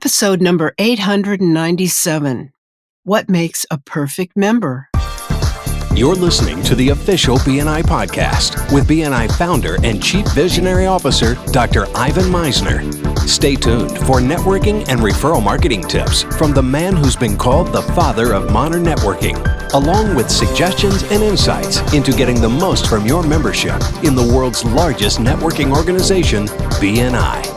Episode number 897. What makes a perfect member? You're listening to the official BNI podcast with BNI founder and Chief Visionary Officer, Dr. Ivan Misner. Stay tuned for networking and referral marketing tips from the man who's been called the father of modern networking, along with suggestions and insights into getting the most from your membership in the world's largest networking organization, BNI.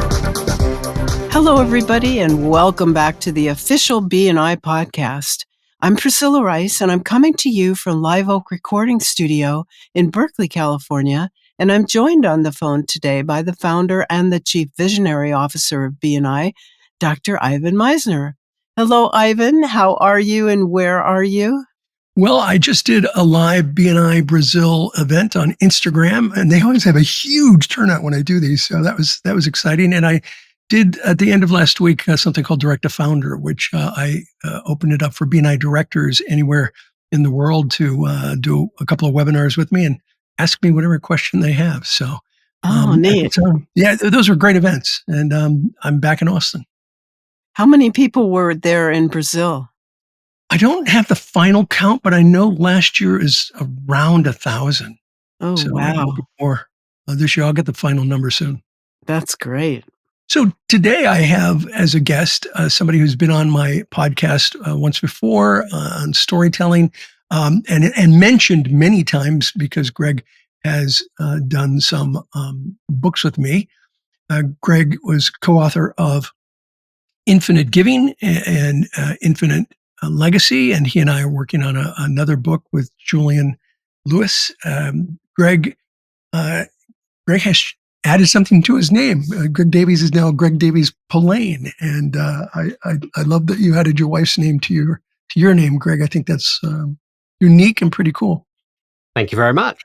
Hello, everybody, and welcome back to the official BNI podcast. I'm Priscilla Rice, and I'm coming to you from Live Oak Recording Studio in Berkeley, California, and I'm joined on the phone today by the founder and the Chief Visionary Officer of BNI, Dr. Ivan Misner. Hello, Ivan. How are you, and where are you? Well, I just did a live BNI Brazil event on Instagram, and they always have a huge turnout when I do these, so that was exciting. And I did at the end of last week something called Direct to Founder, which I opened it up for BNI directors anywhere in the world to do a couple of webinars with me and ask me whatever question they have. So, neat. Yeah, those were great events, and I'm back in Austin. How many people were there in Brazil? I don't have the final count, but I know last year is around 1,000. Oh, So wow. more this year. I'll get the final number soon. That's great. So today I have as a guest somebody who's been on my podcast once before on storytelling and mentioned many times because Greg has done some books with me. Greg was co-author of Infinite Giving and Infinite Legacy, and he and I are working on another book with Julian Lewis. Greg has added something to his name. Greg Davies is now Greg Davies-Polaine, and I love that you added your wife's name to your name, Greg. I think that's unique and pretty cool. Thank you very much.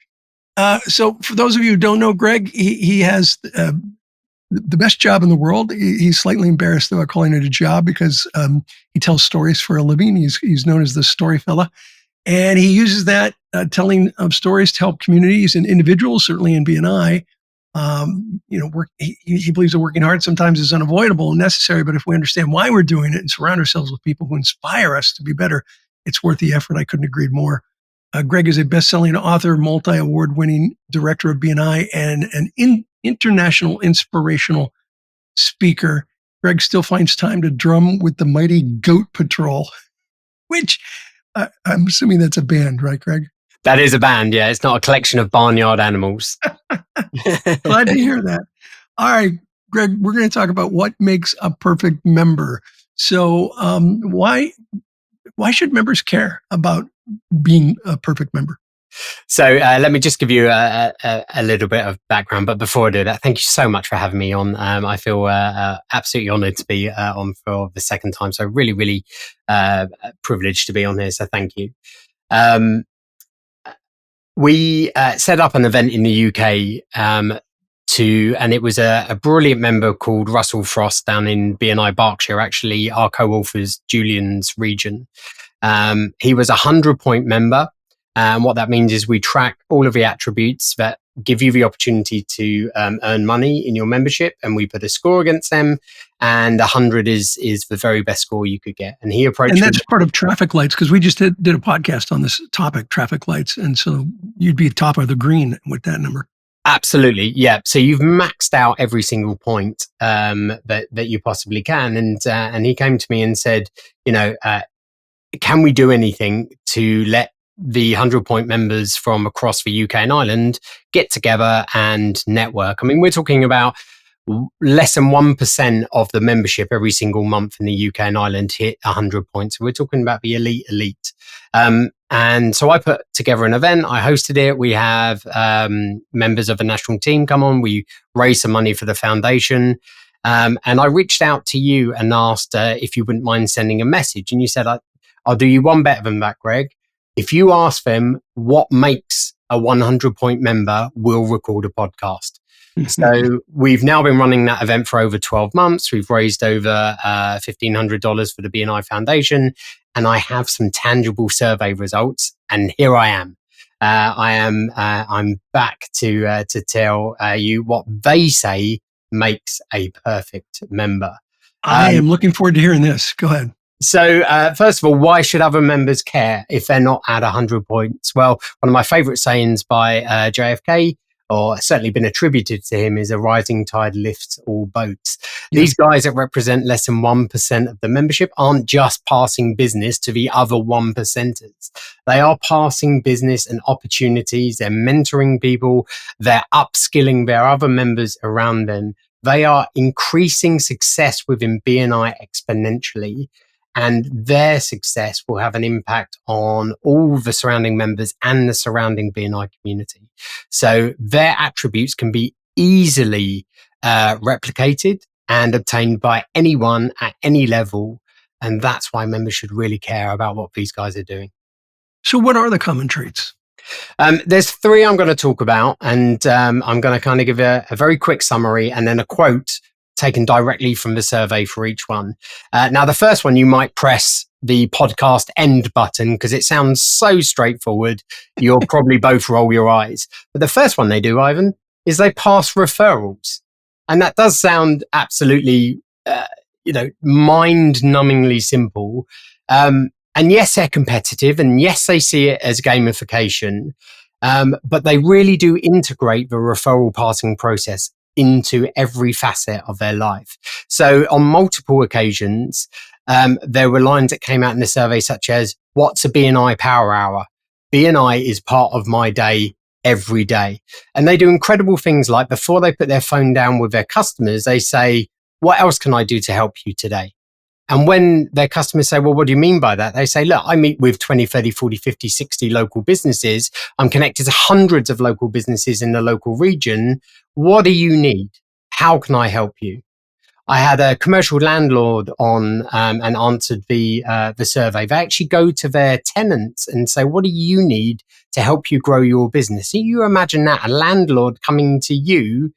So, for those of you who don't know Greg, he has the best job in the world. He's slightly embarrassed about calling it a job because he tells stories for a living. He's known as the story fella, and he uses that telling of stories to help communities and individuals, certainly in BNI. He believes that working hard sometimes is unavoidable and necessary, but if we understand why we're doing it and surround ourselves with people who inspire us to be better, it's worth the effort. I couldn't agree more. Greg is a best-selling author, multi-award-winning director of BNI, and an international inspirational speaker. Greg still finds time to drum with the mighty Goat Patrol, which I'm assuming that's a band, right, Greg? That is a band, yeah. It's not a collection of barnyard animals. Glad to hear that. All right, Greg, we're going to talk about what makes a perfect member. So why should members care about being a perfect member? So let me just give you a little bit of background. But before I do that, thank you so much for having me on. I feel absolutely honored to be on for the second time. So really, really privileged to be on here. So thank you. We set up an event in the UK and it was a brilliant member called Russell Frost down in BNI Berkshire, actually our co-author's Julian's region. He was a 100-point member. And what that means is we track all of the attributes that give you the opportunity to earn money in your membership, and we put a score against them. And 100 is the very best score you could get. And he approached, and that's part of traffic lights, because we just did a podcast on this topic, traffic lights, and so you'd be top of the green with that number. Absolutely, yeah. So you've maxed out every single point that you possibly can. And he came to me and said, can we do anything to let the 100-point members from across the UK and Ireland get together and network? I mean, we're talking about less than 1% of the membership every single month in the UK and Ireland hit 100 points. So we're talking about the elite. And so I put together an event. I hosted it. We have members of the national team come on. We raised some money for the foundation. And I reached out to you and asked if you wouldn't mind sending a message. And you said, I'll do you one better than that, Greg. If you ask them what makes a 100-point member, we'll record a podcast. So we've now been running that event for over 12 months. We've raised over $1,500 for the BNI Foundation, and I have some tangible survey results. And here I am. I'm back to tell you what they say makes a perfect member. I am looking forward to hearing this. Go ahead. So, first of all, why should other members care if they're not at 100 points? Well, one of my favorite sayings by JFK, or certainly been attributed to him, is a rising tide lifts all boats. Yes. These guys that represent less than 1% of the membership aren't just passing business to the other 1%ers. They are passing business and opportunities. They're mentoring people. They're upskilling their other members around them. They are increasing success within BNI exponentially. And their success will have an impact on all the surrounding members and the surrounding BNI community. So their attributes can be easily replicated and obtained by anyone at any level. And that's why members should really care about what these guys are doing. So what are the common traits? There's 3 I'm going to talk about, and I'm going to kind of give a very quick summary and then a quote taken directly from the survey for each one. Now, the first one, you might press the podcast end button because it sounds so straightforward. You'll probably both roll your eyes. But the first one they do, Ivan, is they pass referrals. And that does sound absolutely, mind-numbingly simple. And yes, they're competitive. And yes, they see it as gamification. But they really do integrate the referral passing process into every facet of their life. So on multiple occasions, there were lines that came out in the survey such as, what's a BNI power hour? BNI is part of my day every day. And they do incredible things like before they put their phone down with their customers, they say, what else can I do to help you today? And when their customers say, well, what do you mean by that? They say, look, I meet with 20, 30, 40, 50, 60 local businesses. I'm connected to hundreds of local businesses in the local region. What do you need? How can I help you? I had a commercial landlord on and answered the survey. They actually go to their tenants and say, what do you need to help you grow your business? So you imagine that, a landlord coming to you,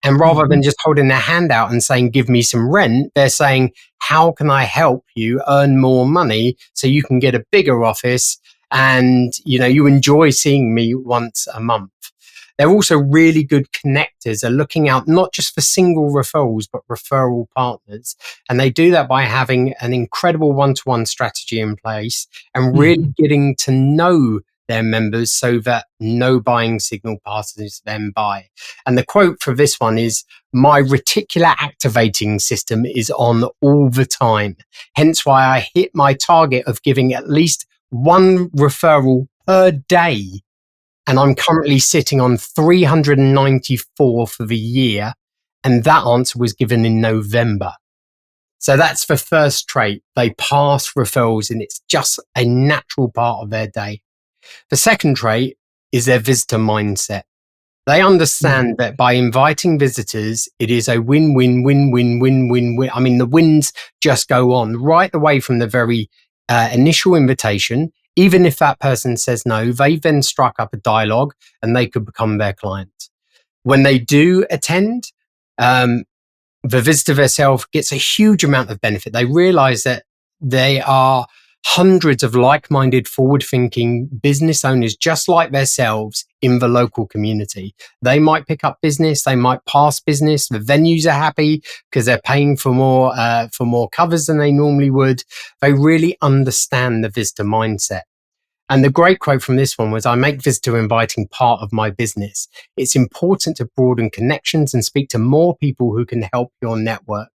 and rather than just holding their hand out and saying, give me some rent, they're saying, how can I help you earn more money so you can get a bigger office and, you enjoy seeing me once a month? They're also really good connectors. They're looking out not just for single referrals, but referral partners. And they do that by having an incredible one-to-one strategy in place and really getting to know their members so that no buying signal passes them by. And the quote for this one is, my reticular activating system is on all the time. Hence why I hit my target of giving at least 1 referral per day. And I'm currently sitting on 394 for the year. And that answer was given in November. So that's the first trait. They pass referrals and it's just a natural part of their day. The second trait is their visitor mindset. They understand that by inviting visitors, it is a win-win, win-win, win-win-win. I mean, the wins just go on right away from the very initial invitation. Even if that person says no, they've then struck up a dialogue and they could become their client. When they do attend, the visitor themselves gets a huge amount of benefit. They realize that they are hundreds of like-minded, forward-thinking business owners just like themselves in the local community. They might pick up business, they might pass business. The venues are happy because they're paying for more covers than they normally would. They really understand the visitor mindset. And the great quote from this one was, I make visitor inviting part of my business. It's important to broaden connections and speak to more people who can help your network.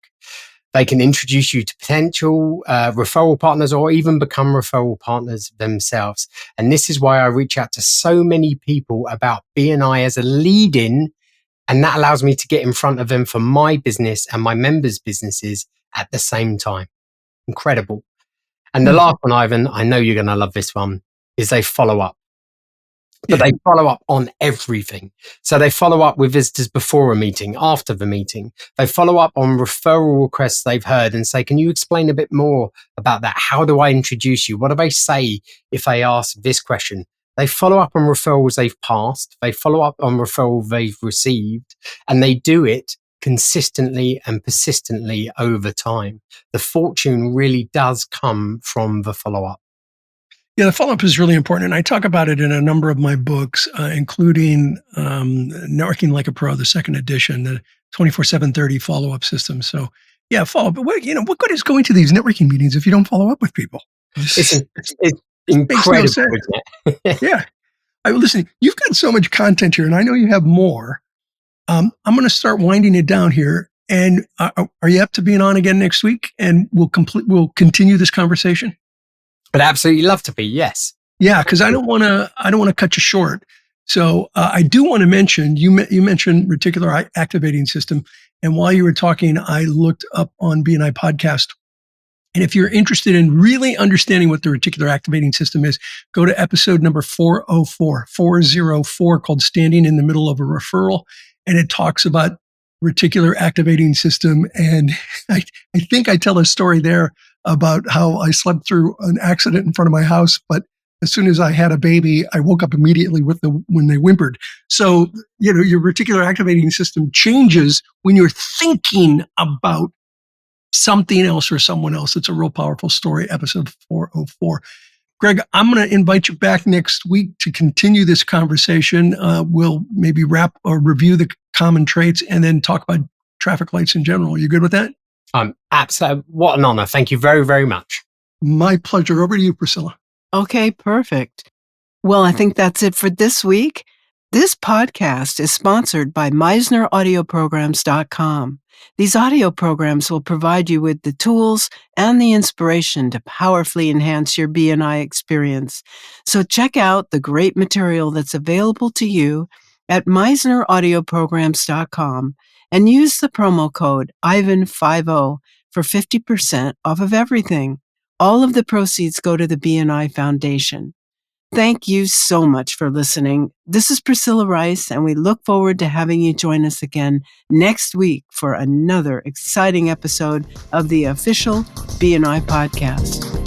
They can introduce you to potential referral partners or even become referral partners themselves. And this is why I reach out to so many people about BNI as a lead-in, and that allows me to get in front of them for my business and my members' businesses at the same time. Incredible. And the last one, Ivan, I know you're going to love this one, is they follow up. But they follow up on everything. So they follow up with visitors before a meeting, after the meeting. They follow up on referral requests they've heard and say, can you explain a bit more about that? How do I introduce you? What do they say if they ask this question? They follow up on referrals they've passed. They follow up on referrals they've received, and they do it consistently and persistently over time. The fortune really does come from the follow-up. Yeah, the follow-up is really important. And I talk about it in a number of my books, including Networking Like a Pro, the second edition, the 24/7/30 follow-up system. So Yeah, follow up. But what good is going to these networking meetings if you don't follow up with people? It's It makes no incredible, sense. isn't it? Yeah. Listen, you've got so much content here, and I know you have more. I'm going to start winding it down here. And are you up to being on again next week? And we'll continue this conversation. I'd absolutely love to be. Yes. Yeah, because I don't want to cut you short. So I do want to mention you mentioned reticular activating system, and while you were talking, I looked up on BNI podcast. And if you're interested in really understanding what the reticular activating system is, go to episode number 404, called Standing in the Middle of a Referral. And it talks about reticular activating system. And I think I tell a story there about how I slept through an accident in front of my house, but as soon as I had a baby, I woke up immediately when they whimpered. So, your reticular activating system changes when you're thinking about something else or someone else. It's a real powerful story, episode 404. Greg, I'm going to invite you back next week to continue this conversation. We'll maybe wrap or review the common traits and then talk about traffic lights in general. Are you good with that? Absolutely. What an honor. Thank you very, very much. My pleasure. Over to you, Priscilla. Okay, perfect. Well, I think that's it for this week. This podcast is sponsored by MeisnerAudioPrograms.com. These audio programs will provide you with the tools and the inspiration to powerfully enhance your BNI experience. So check out the great material that's available to you at MeisnerAudioPrograms.com and use the promo code IVAN50 for 50% off of everything. All of the proceeds go to the BNI Foundation. Thank you so much for listening. This is Priscilla Rice, and we look forward to having you join us again next week for another exciting episode of the official BNI podcast.